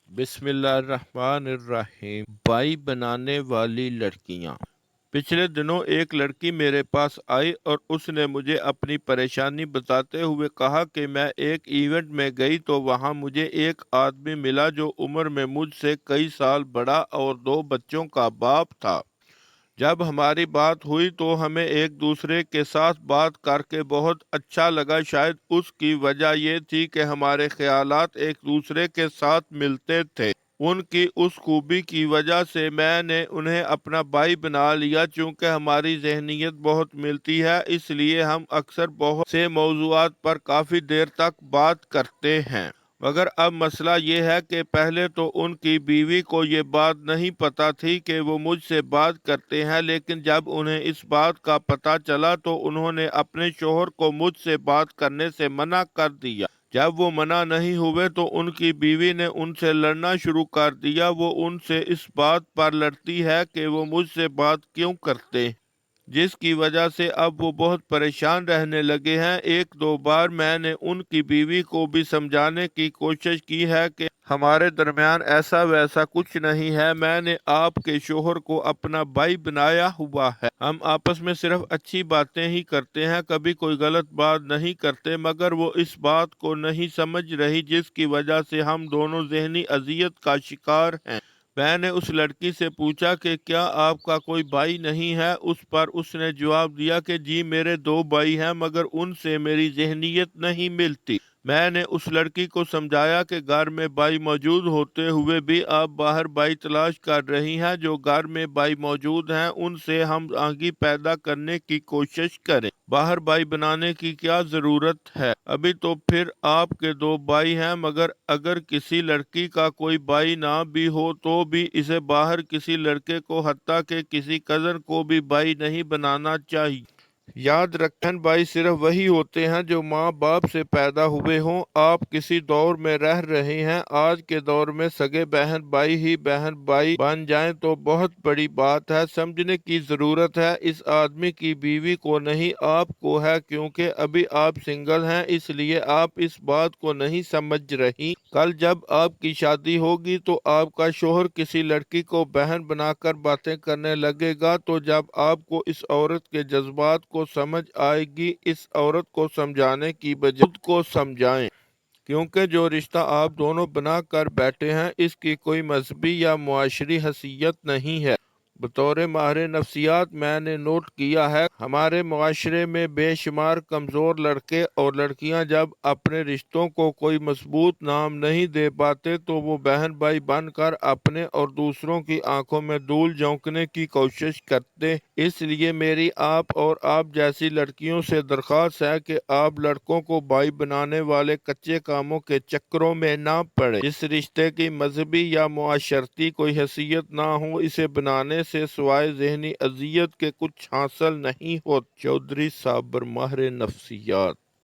बिस्मिल्लाहिर्रहमानिर्रहीम। बाई बनाने वाली लड़कियां। पिछले दिनों एक लड़की मेरे पास आई और उसने मुझे अपनी परेशानी बताते हुए कहा कि मैं एक इवेंट में गई तो वहां मुझे एक आदमी मिला जो उम्र में मुझसे कई साल बड़ा और दो बच्चों का बाप था। जब हमारी बात हुई तो हमें एक दूसरे के साथ बात करके बहुत अच्छा लगा। शायद उसकी वजह ये थी कि हमारे ख्यालात एक दूसरे के साथ मिलते थे। उनकी उस खूबी की वजह से मैंने उन्हें अपना भाई बना लिया। चूंकि हमारी जहनीत बहुत मिलती है, इसलिए हम अक्सर बहुत से मौज़ूआत पर काफ़ी देर तक बात करते हैं। मगर अब मसला ये है कि पहले तो उनकी बीवी को ये बात नहीं पता थी कि वो मुझसे बात करते हैं, लेकिन जब उन्हें इस बात का पता चला तो उन्होंने अपने शोहर को मुझसे बात करने से मना कर दिया। जब वो मना नहीं हुए तो उनकी बीवी ने उनसे लड़ना शुरू कर दिया। वो उनसे इस बात पर लड़ती है कि वो मुझसे बात क्यों करते हैं, जिसकी वजह से अब वो बहुत परेशान रहने लगे हैं। एक दो बार मैंने उनकी बीवी को भी समझाने की कोशिश की है कि हमारे दरमियान ऐसा वैसा कुछ नहीं है। मैंने आपके शोहर को अपना भाई बनाया हुआ है। हम आपस में सिर्फ अच्छी बातें ही करते हैं, कभी कोई गलत बात नहीं करते। मगर वो इस बात को नहीं समझ रही, जिसकी वजह से हम दोनों जहनी अजियत का शिकार हैं। मैंने उस लड़की से पूछा कि क्या आपका कोई भाई नहीं है। उस पर उसने जवाब दिया कि जी मेरे दो भाई हैं, मगर उनसे मेरी जहनीत नहीं मिलती। मैंने उस लड़की को समझाया कि घर में भाई मौजूद होते हुए भी आप बाहर भाई तलाश कर रही हैं। जो घर में भाई मौजूद हैं उनसे हम आगे पैदा करने की कोशिश करें। बाहर भाई बनाने की क्या जरूरत है? अभी तो फिर आपके दो भाई हैं, मगर अगर किसी लड़की का कोई भाई ना भी हो तो भी इसे बाहर किसी लड़के को, हत्ता के किसी कजन को भी भाई नहीं बनाना चाहिए। याद रखें, भाई सिर्फ वही होते हैं जो माँ बाप से पैदा हुए हों। आप किसी दौर में रह रहे हैं, आज के दौर में सगे बहन भाई ही बहन भाई बन जाएं तो बहुत बड़ी बात है। समझने की जरूरत है। इस आदमी की बीवी को नहीं, आपको है, क्योंकि अभी आप सिंगल हैं, इसलिए आप इस बात को नहीं समझ रही। कल जब आपकी शादी होगी तो आपका शोहर किसी लड़की को बहन बनाकर बातें करने लगेगा, तो जब आपको इस औरत के जज्बात को समझ आएगी, इस औरत को समझाने की बजाय खुद को समझाएं। क्योंकि जो रिश्ता आप दोनों बना कर बैठे हैं, इसकी कोई मजहबी या मुआशरी हैसियत नहीं है। बतौर माहिर नफ्सियात मैंने नोट किया है, हमारे मुआशरे में बेशुमार कमज़ोर लड़के और लड़कियां जब अपने रिश्तों को कोई मजबूत नाम नहीं दे पाते तो वो बहन भाई बनकर अपने और दूसरों की आंखों में धूल झोंकने की कोशिश करते। इसलिए मेरी आप और आप जैसी लड़कियों से दरख्वास्त है कि आप लड़कों को भाई बनाने वाले कच्चे कामों के चक्करों में ना पड़े। इस रिश्ते की मजहबी या मुआशरती कोई हैसियत ना हो, इसे बनाने से सिवाय जहनी अजियत के कुछ हासिल नहीं हो। चौधरी साबर, माहिर नफ्सियात।